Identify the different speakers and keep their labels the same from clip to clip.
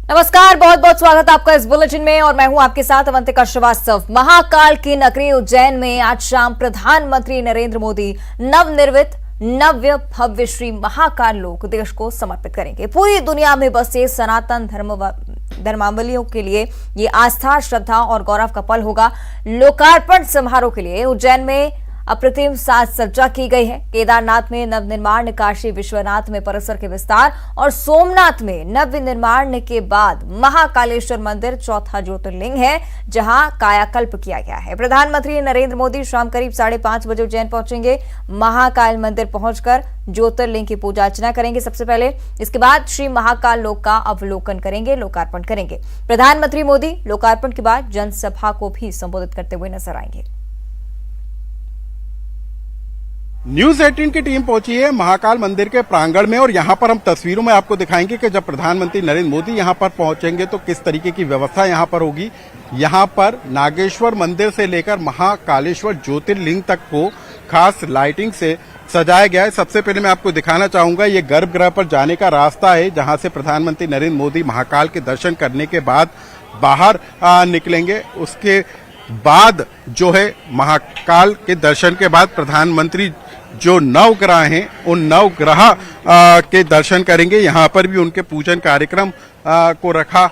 Speaker 1: नमस्कार, बहुत बहुत स्वागत आपका इस बुलेटिन में और मैं हूं आपके साथ अवंतिका श्रीवास्तव। महाकाल की नगरी उज्जैन में आज शाम प्रधानमंत्री नरेंद्र मोदी नवनिर्मित नव्य भव्य श्री महाकाल लोक देश को समर्पित करेंगे। पूरी दुनिया में बसे सनातन धर्मावलंबियों के लिए ये आस्था, श्रद्धा और गौरव का पल होगा। लोकार्पण समारोह के लिए उज्जैन में अप्रतिम साज सज्जा की गई है। केदारनाथ में नवनिर्माण, काशी विश्वनाथ में परिसर के विस्तार और सोमनाथ में नव्य निर्माण के बाद महाकालेश्वर मंदिर चौथा ज्योतिर्लिंग है, जहां कायाकल्प किया गया है। प्रधानमंत्री नरेंद्र मोदी शाम करीब 5:30 बजे उज्जैन पहुंचेंगे। महाकाल मंदिर पहुंचकर ज्योतिर्लिंग की पूजा अर्चना करेंगे सबसे पहले। इसके बाद श्री महाकाल लोक का अवलोकन करेंगे, लोकार्पण करेंगे। प्रधानमंत्री मोदी लोकार्पण के बाद जनसभा को भी संबोधित करते हुए नजर आएंगे।
Speaker 2: न्यूज 18 की टीम पहुंची है महाकाल मंदिर के प्रांगण में और यहां पर हम तस्वीरों में आपको दिखाएंगे कि जब प्रधानमंत्री नरेंद्र मोदी यहां पर पहुंचेंगे तो किस तरीके की व्यवस्था यहां पर होगी। यहां पर नागेश्वर मंदिर से लेकर महाकालेश्वर ज्योतिर्लिंग तक को खास लाइटिंग से सजाया गया है। सबसे पहले मैं आपको दिखाना चाहूंगा ये गर्भगृह पर जाने का रास्ता है, जहां से प्रधानमंत्री नरेंद्र मोदी महाकाल के दर्शन करने के बाद बाहर निकलेंगे। उसके बाद जो है महाकाल के दर्शन के बाद प्रधानमंत्री जो नवग्रह हैं उन नवग्रह के दर्शन करेंगे। यहाँ पर भी उनके पूजन कार्यक्रम को रखा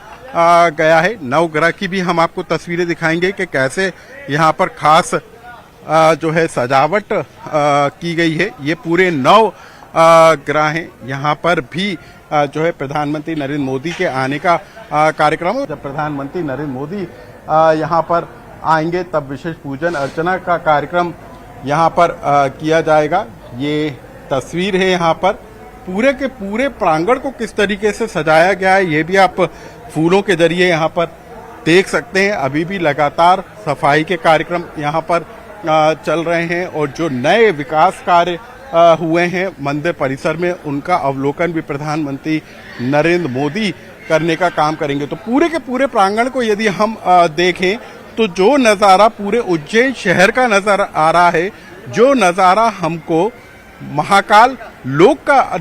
Speaker 2: गया है। नवग्रह की भी हम आपको तस्वीरें दिखाएंगे कि कैसे यहाँ पर खास जो है सजावट की गई है। ये पूरे 9 ग्रह हैं। यहाँ पर भी जो है प्रधानमंत्री नरेंद्र मोदी के आने का कार्यक्रम है। जब प्रधानमंत्री नरेंद्र मोदी यहाँ पर आएंगे तब विशेष पूजन अर्चना का कार्यक्रम यहाँ पर किया जाएगा। ये तस्वीर है यहाँ पर पूरे के पूरे प्रांगण को किस तरीके से सजाया गया है ये भी आप फूलों के जरिए यहाँ पर देख सकते हैं। अभी भी लगातार सफाई के कार्यक्रम यहाँ पर चल रहे हैं और जो नए विकास कार्य हुए हैं मंदिर परिसर में उनका अवलोकन भी प्रधानमंत्री नरेंद्र मोदी करने का काम करेंगे। तो पूरे के पूरे प्रांगण को यदि हम देखें तो जो नजारा पूरे उज्जैन शहर का नजर आ रहा है, जो नजारा हमको महाकाल लोक का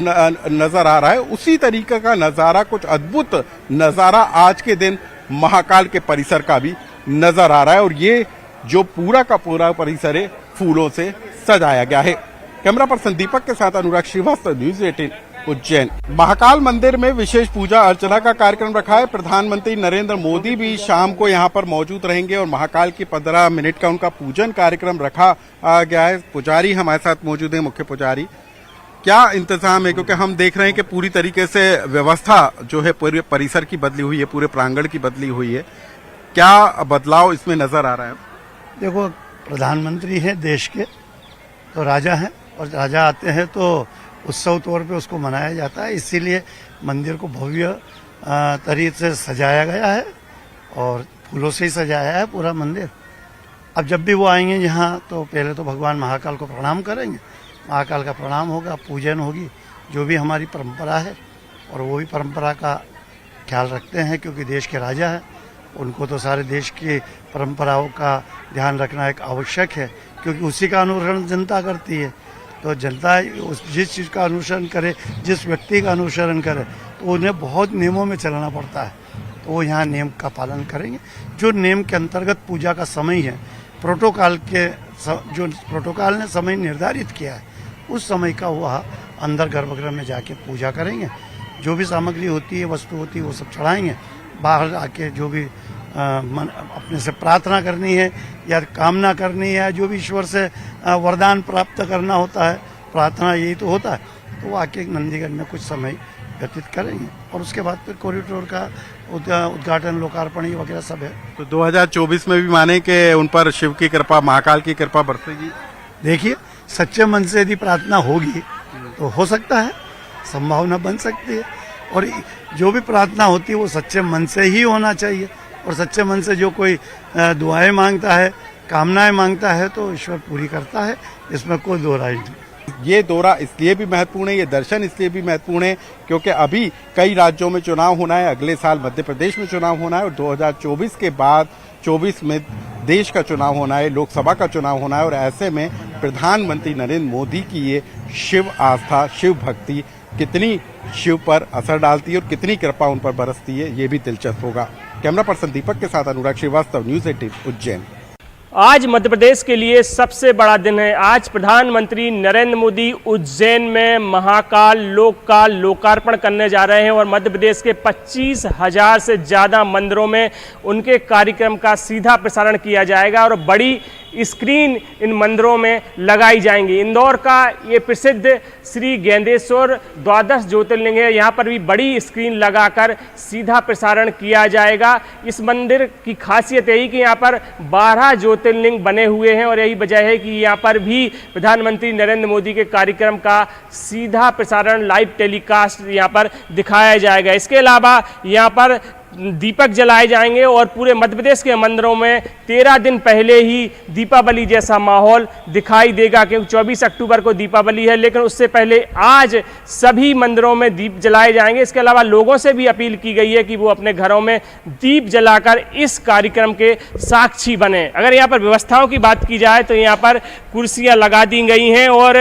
Speaker 2: नजर आ रहा है, उसी तरीके का नजारा, कुछ अद्भुत नजारा आज के दिन महाकाल के परिसर का भी नजर आ रहा है। और ये जो पूरा का पूरा परिसर है फूलों से सजाया गया है। कैमरा पर्सन दीपक के साथ अनुराग श्रीवास्तव, न्यूज 18 उज्जैन। महाकाल मंदिर में विशेष पूजा अर्चना का कार्यक्रम रखा है। प्रधानमंत्री नरेंद्र मोदी भी शाम को यहां पर मौजूद रहेंगे और महाकाल की 15 मिनट का उनका पूजन कार्यक्रम रखा गया है। पुजारी हमारे साथ मौजूद है, मुख्य पुजारी। क्या इंतजाम है, क्योंकि हम देख रहे हैं कि पूरी तरीके से व्यवस्था जो है पूरे परिसर की बदली हुई है, पूरे प्रांगण की बदली हुई है। क्या बदलाव इसमें नजर आ रहा है?
Speaker 3: देखो, प्रधानमंत्री है देश के, तो राजा है और राजा आते हैं तो उत्सव तौर पे उसको मनाया जाता है। इसीलिए मंदिर को भव्य तरीके से सजाया गया है और फूलों से ही सजाया है पूरा मंदिर। अब जब भी वो आएंगे यहाँ तो पहले तो भगवान महाकाल को प्रणाम करेंगे। महाकाल का प्रणाम होगा, पूजन होगी, जो भी हमारी परंपरा है। और वो भी परंपरा का ख्याल रखते हैं क्योंकि देश के राजा हैं। उनको तो सारे देश की परंपराओं का ध्यान रखना एक आवश्यक है क्योंकि उसी का अनुसरण जनता करती है। तो जनता जिस चीज़ का अनुसरण करे, जिस व्यक्ति का अनुसरण करे, तो उन्हें बहुत नियमों में चलना पड़ता है। तो वो यहाँ नियम का पालन करेंगे। जो नियम के अंतर्गत पूजा का समय है, प्रोटोकॉल जो प्रोटोकॉल ने समय निर्धारित किया है, उस समय का वह अंदर गर्भगृह में जाके पूजा करेंगे। जो भी सामग्री होती है, वस्तु होती है, वो सब चढ़ाएंगे। बाहर आके जो भी अपने से प्रार्थना करनी है या कामना करनी है, जो भी ईश्वर से वरदान प्राप्त करना होता है, प्रार्थना यही तो होता है। तो वो आके नंदीगढ़ में कुछ समय व्यतीत करेंगे और उसके बाद फिर कॉरिडोर का उद्घाटन, लोकार्पण वगैरह सब है।
Speaker 2: तो 2024 में भी माने कि उन पर शिव की कृपा, महाकाल की कृपा बरसेगी।
Speaker 3: देखिए, सच्चे मन से यदि प्रार्थना होगी तो हो सकता है, संभावना बन सकती है। और जो भी प्रार्थना होती है वो सच्चे मन से ही होना चाहिए। और सच्चे मन से जो कोई दुआएं मांगता है, कामनाएं मांगता है, तो ईश्वर पूरी करता है। इसमें कोई दो राय नहीं।
Speaker 2: ये दौरा इसलिए भी महत्वपूर्ण है, ये दर्शन इसलिए भी महत्वपूर्ण है क्योंकि अभी कई राज्यों में चुनाव होना है। अगले साल मध्य प्रदेश में चुनाव होना है और 2024 के बाद 24 में देश का चुनाव होना है, लोकसभा का चुनाव होना है। और ऐसे में प्रधानमंत्री नरेंद्र मोदी की ये शिव आस्था, शिव भक्ति कितनी शिव पर असर डालती है और कितनी कृपा उन पर बरसती है, ये भी दिलचस्प होगा। कैमरा पर्सन दीपक के साथ अनुराग श्रीवास्तव, न्यूज़ 18 उज्जैन।
Speaker 4: आज मध्य प्रदेश के लिए सबसे बड़ा दिन है। आज प्रधानमंत्री नरेंद्र मोदी उज्जैन में महाकाल लोक का लोकार्पण करने जा रहे हैं और मध्य प्रदेश के 25,000 से ज़्यादा मंदिरों में उनके कार्यक्रम का सीधा प्रसारण किया जाएगा और बड़ी स्क्रीन इन मंदिरों में लगाई जाएंगी। इंदौर का ये प्रसिद्ध श्री गेंदेश्वर द्वादश ज्योतिर्लिंग है, यहाँ पर भी बड़ी स्क्रीन लगाकर सीधा प्रसारण किया जाएगा। इस मंदिर की खासियत यही कि यहाँ पर 12 ज्योतिर्लिंग बने हुए हैं और यही वजह है कि यहाँ पर भी प्रधानमंत्री नरेंद्र मोदी के कार्यक्रम का सीधा प्रसारण लाइव टेलीकास्ट यहाँ पर दिखाया जाएगा। इसके अलावा यहाँ पर दीपक जलाए जाएंगे और पूरे मध्य प्रदेश के मंदिरों में 13 दिन पहले ही दीपावली जैसा माहौल दिखाई देगा, क्योंकि 24 अक्टूबर को दीपावली है, लेकिन उससे पहले आज सभी मंदिरों में दीप जलाए जाएंगे। इसके अलावा लोगों से भी अपील की गई है कि वो अपने घरों में दीप जलाकर इस कार्यक्रम के साक्षी बने। अगर यहाँ पर व्यवस्थाओं की बात की जाए तो यहाँ पर कुर्सियाँ लगा दी गई हैं और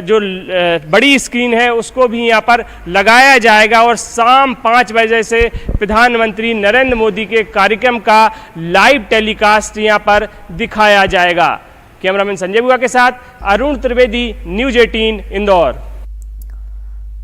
Speaker 4: जो बड़ी स्क्रीन है उसको भी यहाँ पर लगाया जाएगा और शाम 5 बजे से प्रधानमंत्री नरेंद्र मोदी के कार्यक्रम का लाइव टेलीकास्ट यहां पर दिखाया जाएगा। कैमरामैन संजय बुआ के साथ अरुण त्रिवेदी, न्यूज़ 18 इंदौर।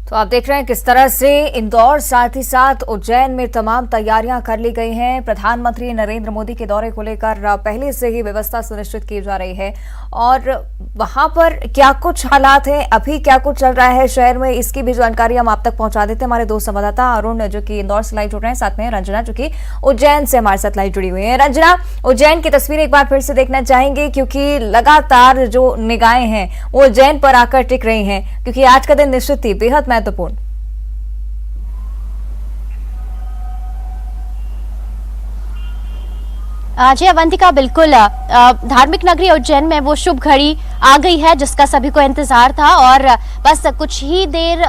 Speaker 1: तो आप देख रहे हैं किस तरह से इंदौर साथ ही साथ उज्जैन में तमाम तैयारियां कर ली गई हैं। प्रधानमंत्री नरेंद्र मोदी के दौरे को लेकर पहले से ही व्यवस्था सुनिश्चित की जा रही है और वहां पर क्या कुछ हालात हैं, अभी क्या कुछ चल रहा है शहर में, इसकी भी जानकारी हम आप तक पहुंचा देते हैं। हमारे दो संवाददाता अरुण जो कि इंदौर से लाइव जुड़ रहे हैं, साथ में रंजना जो कि उज्जैन से हमारे साथ लाइव जुड़ी हुई है। रंजना, उज्जैन की तस्वीर एक बार फिर से देखना चाहेंगे क्योंकि लगातार जो निगाहें हैं वो उज्जैन पर आकर टिक रही हैं, क्योंकि आज का दिन निश्चित ही बेहद महत्वपूर्ण।
Speaker 5: जी अवंतिका, बिल्कुल धार्मिक नगरी उज्जैन में वो शुभ घड़ी आ गई है जिसका सभी को इंतजार था और बस कुछ ही देर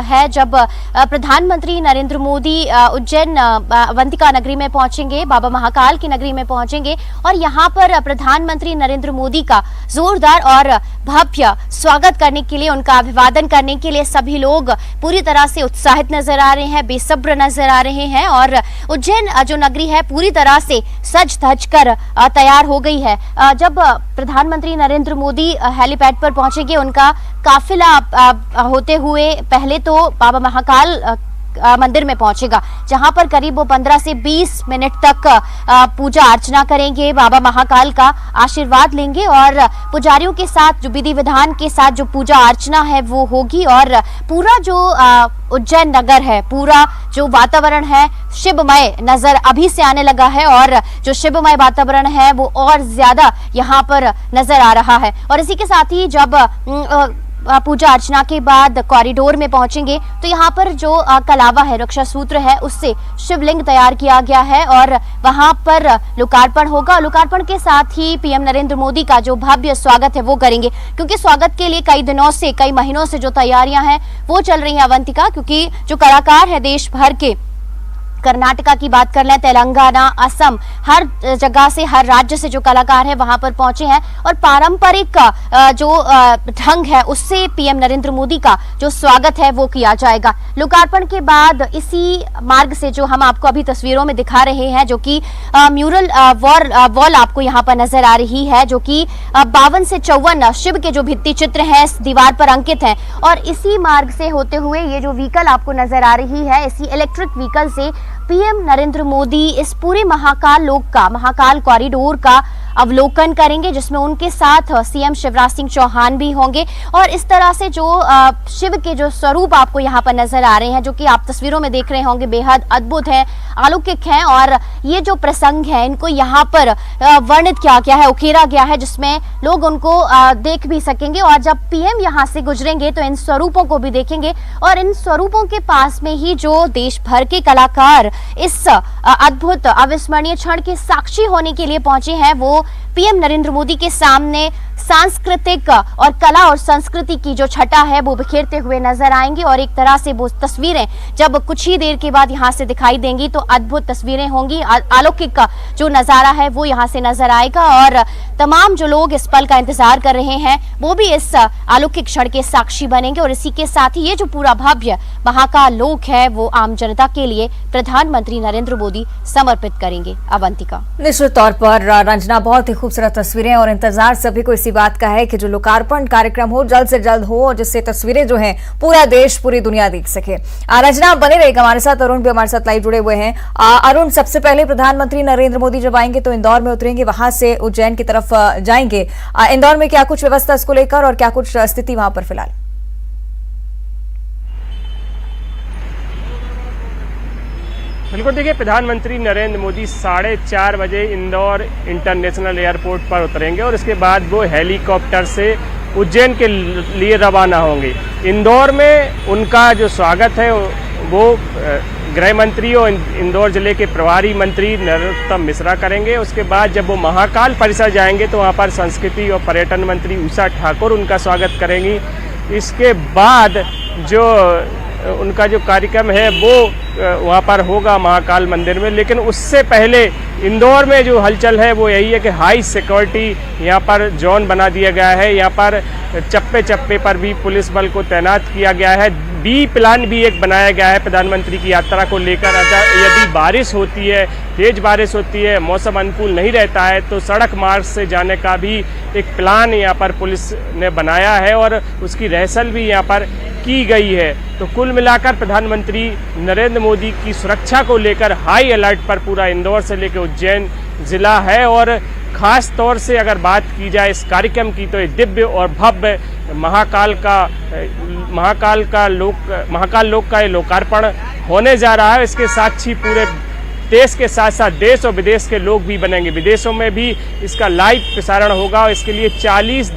Speaker 5: है जब प्रधानमंत्री नरेंद्र मोदी उज्जैन अवंतिका नगरी में पहुंचेंगे, बाबा महाकाल की नगरी में पहुंचेंगे और यहां पर प्रधानमंत्री नरेंद्र मोदी का जोरदार और भव्य स्वागत करने के लिए, उनका अभिवादन करने के लिए सभी लोग पूरी तरह से उत्साहित नजर आ रहे हैं, बेसब्र नजर आ रहे हैं और उज्जैन जो नगरी है पूरी तरह से सज धज कर तैयार हो गई है। जब प्रधानमंत्री नरेंद्र मोदी हेलीपैड पर पहुंचेंगे, उनका काफिला होते हुए पहले तो बाबा महाकाल मंदिर में पहुंचेगा, जहां पर करीब वो 15 से 20 मिनट तक पूजा अर्चना करेंगे, बाबा महाकाल का आशीर्वाद लेंगे और पुजारियों के साथ जो विधि विधान के साथ जो पूजा अर्चना है वो होगी और पूरा जो उज्जैन नगर है, पूरा जो वातावरण है शिवमय नजर अभी से आने लगा है और जो शिवमय वातावरण है वो और ज्यादा यहाँ पर नजर आ रहा है। और इसी के साथ ही जब पूजा अर्चना के बाद कॉरिडोर में पहुंचेंगे तो यहाँ पर जो कलावा है, रक्षा सूत्र है, उससे शिवलिंग तैयार किया गया है और वहां पर लोकार्पण होगा। लोकार्पण के साथ ही पीएम नरेंद्र मोदी का जो भव्य स्वागत है वो करेंगे, क्योंकि स्वागत के लिए कई दिनों से, कई महीनों से जो तैयारियां हैं वो चल रही हैं अवंतिका, क्योंकि जो कलाकार है देश भर के, कर्नाटका की बात कर लें, तेलंगाना, असम, हर जगह से, हर राज्य से जो कलाकार है वहां पर पहुंचे हैं और पारंपरिक जो ढंग है उससे पीएम नरेंद्र मोदी का जो स्वागत है वो किया जाएगा। लोकार्पण के बाद इसी मार्ग से जो हम आपको अभी तस्वीरों में दिखा रहे हैं, जो कि म्यूरल वॉल आपको यहाँ पर नजर आ रही है, जो कि 52 से 54 शिव के जो भित्ति चित्र हैं इस दीवार पर अंकित हैं और इसी मार्ग से होते हुए ये जो व्हीकल आपको नजर आ रही है, इसी इलेक्ट्रिक व्हीकल से पीएम नरेंद्र मोदी इस पूरे महाकाल लोक का, महाकाल कॉरिडोर का अवलोकन करेंगे, जिसमें उनके साथ सीएम शिवराज सिंह चौहान भी होंगे और इस तरह से जो शिव के जो स्वरूप आपको यहाँ पर नजर आ रहे हैं, जो कि आप तस्वीरों में देख रहे होंगे, बेहद अद्भुत है, अलौकिक हैं और ये जो प्रसंग है इनको यहाँ पर वर्णित किया गया है, उकेरा गया है, जिसमें लोग उनको देख भी सकेंगे और जब पीएम यहाँ से गुजरेंगे तो इन स्वरूपों को भी देखेंगे और इन स्वरूपों के पास में ही जो देश भर के कलाकार इस अद्भुत अविस्मरणीय क्षण के साक्षी होने के लिए पहुंचे हैं वो पीएम नरेंद्र मोदी के सामने सांस्कृतिक और कला और संस्कृति की जो छटा है वो बिखेरते हुए नजर आएंगी और एक तरह से वो तस्वीरें जब कुछ ही देर के बाद यहां से दिखाई देंगी तो अद्भुत तस्वीरें होंगी। अलौकिक का जो नजारा है वो यहां से नजर आएगा और तमाम जो लोग इस पल का इंतजार कर रहे हैं वो भी इस अलौकिक क्षण के साक्षी बनेंगे और इसी के साथ ही ये जो पूरा भव्य महाकाल लोक है वो आम जनता के लिए प्रधानमंत्री नरेंद्र मोदी समर्पित करेंगे। अवंतिका।
Speaker 1: निश्चित तौर पर रंजना, बहुत ही खूबसूरत तस्वीरें और इंतजार सभी को इसी बात का है कि जो लोकार्पण कार्यक्रम हो जल्द से जल्द हो और जिससे तस्वीरें जो हैं पूरा देश पूरी दुनिया देख सके। रंजना बने रहेगा हमारे साथ, अरुण भी हमारे साथ लाइव जुड़े हुए हैं। अरुण, सबसे पहले प्रधानमंत्री नरेंद्र मोदी जब आएंगे तो इंदौर में उतरेंगे, वहां से उज्जैन की तरफ जाएंगे। इंदौर में क्या कुछ व्यवस्था इसको लेकर और क्या कुछ स्थिति वहां पर फिलहाल?
Speaker 4: बिल्कुल, देखिए प्रधानमंत्री नरेंद्र मोदी 4:30 बजे इंदौर इंटरनेशनल एयरपोर्ट पर उतरेंगे और इसके बाद वो हेलीकॉप्टर से उज्जैन के लिए रवाना होंगे। इंदौर में उनका जो स्वागत है वो गृह मंत्री और इंदौर जिले के प्रभारी मंत्री नरोत्तम मिश्रा करेंगे। उसके बाद जब वो महाकाल परिसर जाएंगे तो वहाँ पर संस्कृति और पर्यटन मंत्री उषा ठाकुर उनका स्वागत करेंगी। इसके बाद जो उनका जो कार्यक्रम है वो वहाँ पर होगा महाकाल मंदिर में, लेकिन उससे पहले इंदौर में जो हलचल है वो यही है कि हाई सिक्योरिटी यहाँ पर जोन बना दिया गया है। यहाँ पर चप्पे चप्पे पर भी पुलिस बल को तैनात किया गया है। बी प्लान भी एक बनाया गया है प्रधानमंत्री की यात्रा को लेकर। यदि बारिश होती है, तेज बारिश होती है, मौसम अनुकूल नहीं रहता है तो सड़क मार्ग से जाने का भी एक प्लान यहाँ पर पुलिस ने बनाया है और उसकी रिहर्सल भी यहाँ पर की गई है। तो कुल मिलाकर प्रधानमंत्री नरेंद्र मोदी की सुरक्षा को लेकर हाई अलर्ट पर पूरा इंदौर से लेकर उज्जैन जिला है। और खास तौर से अगर बात की जाए इस कार्यक्रम की तो ये दिव्य और भव्य महाकाल लोक का ये लोकार्पण होने जा रहा है। इसके साक्षी पूरे देश के साथ साथ देश और विदेश के लोग भी बनेंगे। विदेशों में भी इसका लाइव प्रसारण होगा और इसके लिए 40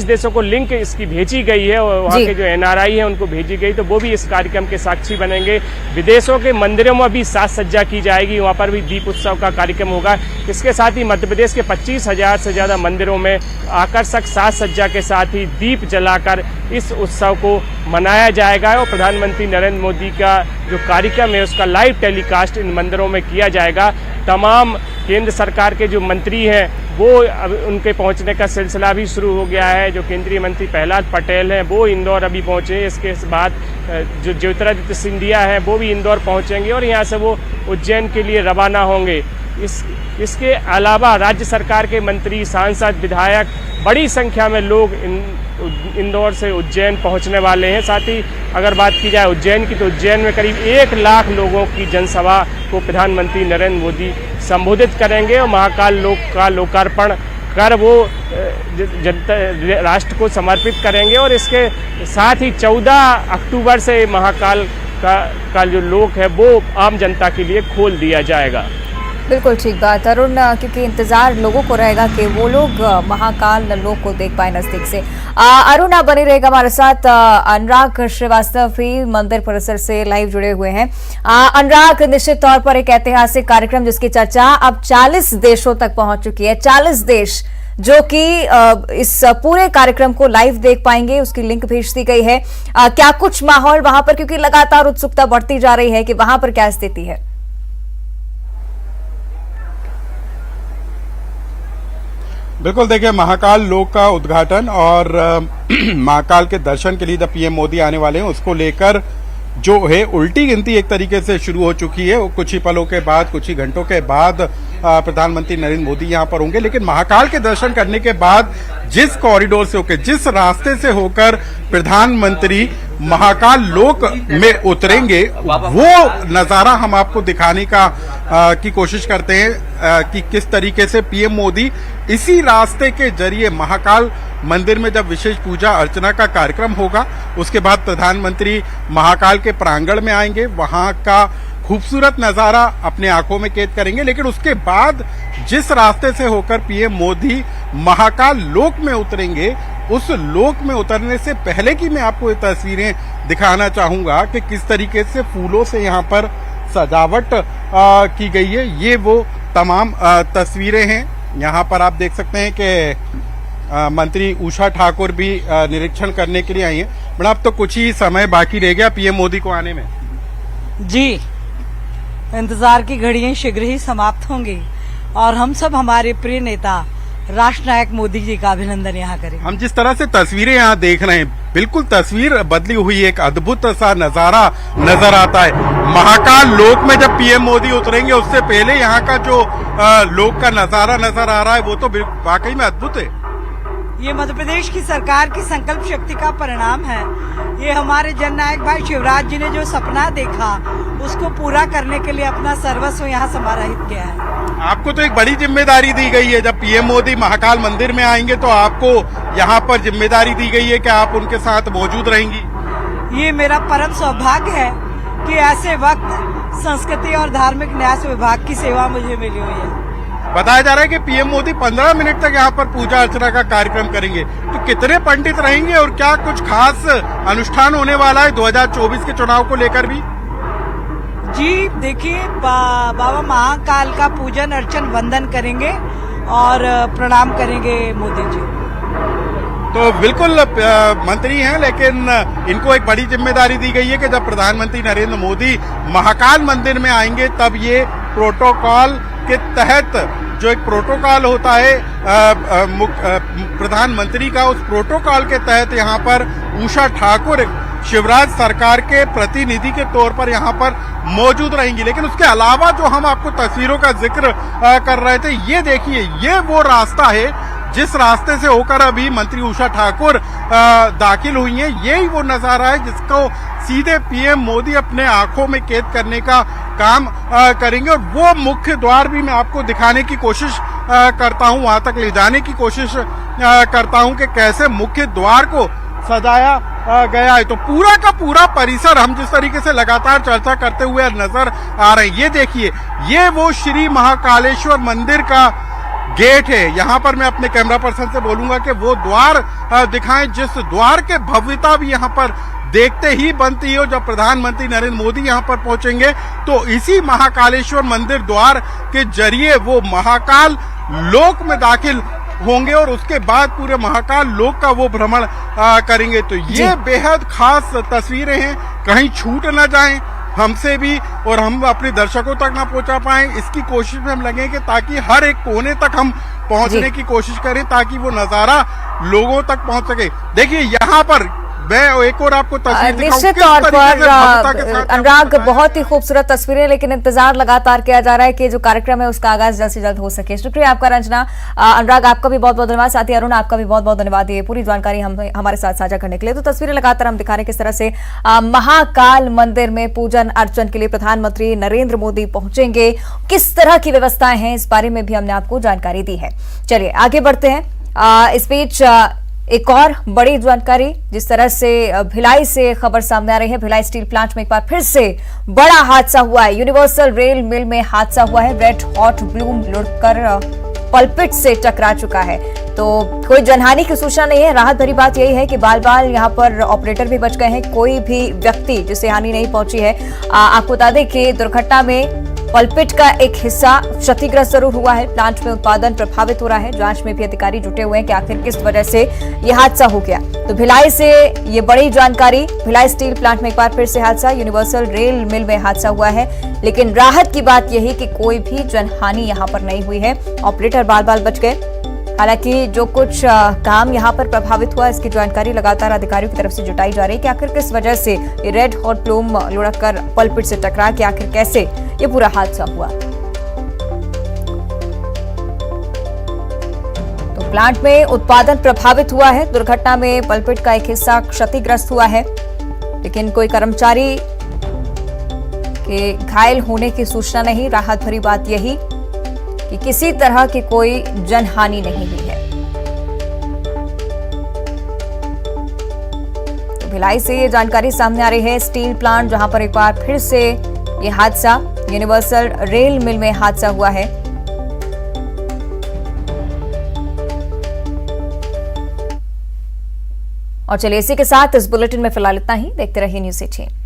Speaker 4: देशों को लिंक इसकी भेजी गई है और वहाँ के जो NRI हैं उनको भेजी गई, तो वो भी इस कार्यक्रम के साक्षी बनेंगे। विदेशों के मंदिरों में भी साज सज्जा की जाएगी, वहाँ पर भी दीप उत्सव का कार्यक्रम होगा। इसके साथ ही मध्य प्रदेश के 25,000 से ज़्यादा मंदिरों में आकर्षक साज सज्जा के साथ ही दीप जलाकर इस उत्सव को मनाया जाएगा और प्रधानमंत्री नरेंद्र मोदी का जो कार्यक्रम है उसका लाइव टेलीकास्ट इन मंदिरों में किया जाएगा। तमाम केंद्र सरकार के जो मंत्री हैं वो उनके पहुंचने का सिलसिला भी शुरू हो गया है। जो केंद्रीय मंत्री प्रहलाद पटेल हैं वो इंदौर अभी पहुंचे। इसके बाद जो ज्योतिरादित्य सिंधिया हैं वो भी इंदौर पहुंचेंगे और यहाँ से वो उज्जैन के लिए रवाना होंगे। इसके अलावा राज्य सरकार के मंत्री, सांसद, विधायक, बड़ी संख्या में लोग इंदौर से उज्जैन पहुंचने वाले हैं। साथ ही अगर बात की जाए उज्जैन की तो उज्जैन में करीब 1 लाख लोगों की जनसभा को प्रधानमंत्री नरेंद्र मोदी संबोधित करेंगे और महाकाल लोक का लोकार्पण कर वो राष्ट्र को समर्पित करेंगे। और इसके साथ ही 14 अक्टूबर से महाकाल का जो लोक है वो आम जनता के लिए खोल दिया जाएगा।
Speaker 1: बिल्कुल ठीक बात अरुण, क्योंकि इंतजार लोगों को रहेगा कि वो लोग महाकाल लोक को देख पाए नजदीक से। अरुण, आप बने रहेगा हमारे साथ। अनुराग श्रीवास्तव भी मंदिर परिसर से लाइव जुड़े हुए हैं। अनुराग, निश्चित तौर पर एक ऐतिहासिक कार्यक्रम जिसकी चर्चा अब 40 देशों तक पहुंच चुकी है। 40 देश जो कि इस पूरे कार्यक्रम को लाइव देख पाएंगे, उसकी लिंक भेज दी गई है। क्या कुछ माहौल वहां पर, क्योंकि लगातार उत्सुकता बढ़ती जा रही है कि वहां पर क्या स्थिति है?
Speaker 2: बिल्कुल, देखिए महाकाल लोक का उद्घाटन और महाकाल के दर्शन के लिए जब पीएम मोदी आने वाले हैं उसको लेकर जो है उल्टी गिनती एक तरीके से शुरू हो चुकी है। कुछ ही पलों के बाद, कुछ ही घंटों के बाद प्रधानमंत्री नरेंद्र मोदी यहां पर होंगे। लेकिन महाकाल के दर्शन करने के बाद जिस कॉरिडोर से होकर, जिस रास्ते से होकर प्रधानमंत्री महाकाल लोक में उतरेंगे वो नजारा हम आपको दिखाने की कोशिश करते हैं कि किस तरीके से पीएम मोदी इसी रास्ते के जरिए महाकाल मंदिर में जब विशेष पूजा अर्चना का कार्यक्रम होगा उसके बाद प्रधानमंत्री महाकाल के प्रांगण में आएंगे, वहां का खूबसूरत नजारा अपने आंखों में कैद करेंगे। लेकिन उसके बाद जिस रास्ते से होकर पीएम मोदी महाकाल लोक में उतरेंगे, उस लोक में उतरने से पहले की मैं आपको ये तस्वीरें दिखाना चाहूंगा कि किस तरीके से फूलों से यहाँ पर सजावट की गई है। ये वो तमाम तस्वीरें हैं यहाँ पर आप देख सकते हैं कि मंत्री उषा ठाकुर भी निरीक्षण करने के लिए आई हैं। मैडम, अब तो कुछ ही समय बाकी रह गया पीएम मोदी को आने में।
Speaker 6: जी, इंतजार की घड़ियां शीघ्र ही समाप्त होंगी और हम सब हमारे प्रिय नेता राष्ट्र नायक मोदी जी का अभिनंदन यहाँ करेंगे।
Speaker 2: हम जिस तरह से तस्वीरें यहाँ देख रहे हैं, बिल्कुल तस्वीर बदली हुई, एक अद्भुत सा नजारा नजर आता है। महाकाल लोक में जब पीएम मोदी उतरेंगे उससे पहले यहाँ का जो लोक का नजारा नजर आ रहा है वो तो वाकई में अद्भुत है।
Speaker 6: ये मध्य प्रदेश की सरकार की संकल्प शक्ति का परिणाम है। ये हमारे जननायक भाई शिवराज जी ने जो सपना देखा उसको पूरा करने के लिए अपना सर्वस्व यहाँ समाहित किया है।
Speaker 2: आपको तो एक बड़ी जिम्मेदारी दी गई है, जब पीएम मोदी महाकाल मंदिर में आएंगे तो आपको यहाँ पर जिम्मेदारी दी गई है कि आप उनके साथ मौजूद रहेंगी।
Speaker 6: ये मेरा परम सौभाग्य है कि ऐसे वक्त संस्कृति और धार्मिक न्यास विभाग की सेवा मुझे मिली हुई है।
Speaker 2: बताया जा रहा है कि पीएम मोदी 15 मिनट तक यहाँ पर पूजा अर्चना का कार्यक्रम करेंगे, तो कितने पंडित रहेंगे और क्या कुछ खास अनुष्ठान होने वाला है 2024 के चुनाव को लेकर भी?
Speaker 6: जी देखिए, बाबा महाकाल का पूजन अर्चन वंदन करेंगे और प्रणाम करेंगे मोदी जी।
Speaker 2: तो बिल्कुल मंत्री हैं, लेकिन इनको एक बड़ी जिम्मेदारी दी गई है कि जब प्रधानमंत्री नरेंद्र मोदी महाकाल मंदिर में आएंगे तब ये प्रोटोकॉल के तहत जो एक प्रोटोकॉल होता है प्रधानमंत्री का, उस प्रोटोकॉल के तहत यहाँ पर उषा ठाकुर शिवराज सरकार के प्रतिनिधि के तौर पर यहाँ पर मौजूद रहेंगी। लेकिन उसके अलावा जो हम आपको तस्वीरों का जिक्र कर रहे थे, ये देखिए, ये वो रास्ता है जिस रास्ते से होकर अभी मंत्री उषा ठाकुर दाखिल हुई हैं। यही वो नजारा है जिसको सीधे पीएम मोदी अपने आंखों में कैद करने का काम करेंगे, और वो मुख्य द्वार भी मैं आपको दिखाने की कोशिश करता हूं, वहां तक ले जाने की कोशिश करता हूं कि कैसे मुख्य द्वार को सजाया गया है। तो पूरा का पूरा परिसर हम जिस तरीके से लगातार चर्चा करते हुए नजर आ रहे हैं, ये देखिए, ये वो श्री महाकालेश्वर मंदिर का गेट है। यहाँ पर मैं अपने कैमरा पर्सन से बोलूंगा कि वो द्वार दिखाएं जिस द्वार के भव्यता भी यहाँ पर देखते ही बनती है। जब प्रधानमंत्री नरेंद्र मोदी यहाँ पर पहुंचेंगे तो इसी महाकालेश्वर मंदिर द्वार के जरिए वो महाकाल लोक में दाखिल होंगे और उसके बाद पूरे महाकाल लोक का वो भ्रमण करेंगे। तो ये बेहद खास तस्वीरें हैं, कहीं छूट न जाएं हमसे भी और हम अपने दर्शकों तक ना पहुंचा पाएं, इसकी कोशिश में हम लगेंगे ताकि हर एक कोने तक हम पहुंचने की कोशिश करें ताकि वो नजारा लोगों तक पहुंच सके। देखिए यहाँ पर मैं एक और आपको तस्वीर
Speaker 1: निश्चित तौर पर अनुराग, बहुत ही खूबसूरत तस्वीरें, लेकिन इंतजार लगातार किया जा रहा है कि जो कार्यक्रम है उसका आगाज जल्द से जल्द हो सके। शुक्रिया आपका रंजना। अनुराग, आपका भी बहुत बहुत धन्यवाद। साथी अरुण, आपका भी बहुत बहुत धन्यवाद ये पूरी जानकारी हमारे साथ साझा करने के लिए। तो तस्वीरें लगातार हम दिखा रहे हैं किस तरह से महाकाल मंदिर में पूजन अर्चन के लिए प्रधानमंत्री नरेंद्र मोदी पहुंचेंगे, किस तरह की व्यवस्थाएं हैं, इस बारे में भी हमने आपको जानकारी दी है। चलिए आगे बढ़ते हैं। इस बीच एक और बड़ी जानकारी, जिस तरह से भिलाई से खबर सामने आ रही है, भिलाई स्टील प्लांट में एक बार फिर से बड़ा हादसा हुआ है। यूनिवर्सल रेल मिल में हादसा हुआ है। रेड हॉट ब्लूम लुढ़कर पलपिट से टकरा चुका है। तो कोई जनहानि की सूचना नहीं है। राहत भरी बात यही है कि बाल बाल यहाँ पर ऑपरेटर भी बच गए हैं, कोई भी व्यक्ति जिसे हानि नहीं पहुंची है। आपको बता दें कि दुर्घटना में पलपिट का एक हिस्सा क्षतिग्रस्त जरूर हुआ है। प्लांट में उत्पादन प्रभावित हो रहा है। जांच में भी अधिकारी जुटे हुए हैं कि आखिर किस वजह से यह हादसा हो गया। तो भिलाई से ये बड़ी जानकारी। भिलाई स्टील प्लांट में एक बार फिर से हादसा, यूनिवर्सल रेल मिल में हादसा हुआ है, लेकिन राहत की बात यही कि कोई भी जनहानि यहाँ पर नहीं हुई है। ऑपरेटर बाल बाल बच गए। हालांकि जो कुछ काम यहाँ पर प्रभावित हुआ, इसकी जानकारी लगातार अधिकारियों की तरफ से जुटाई जा रही है कि आखिर किस वजह से ये रेड हॉट ब्लूम लुढ़ककर पलपिट से टकरा के आखिर कैसे ये पूरा हादसा हुआ। तो प्लांट में उत्पादन प्रभावित हुआ है। दुर्घटना में पलपिट का एक हिस्सा क्षतिग्रस्त हुआ है, लेकिन कोई कर्मचारी के घायल होने की सूचना नहीं। राहत भरी बात यही कि किसी तरह की कोई जनहानि नहीं हुई है। तो भिलाई से ये जानकारी सामने आ रही है। स्टील प्लांट जहां पर एक बार फिर से ये हादसा, यूनिवर्सल रेल मिल में हादसा हुआ है। और चलिए इसी के साथ इस बुलेटिन में फिलहाल इतना ही। देखते रहिए न्यूज़ 18।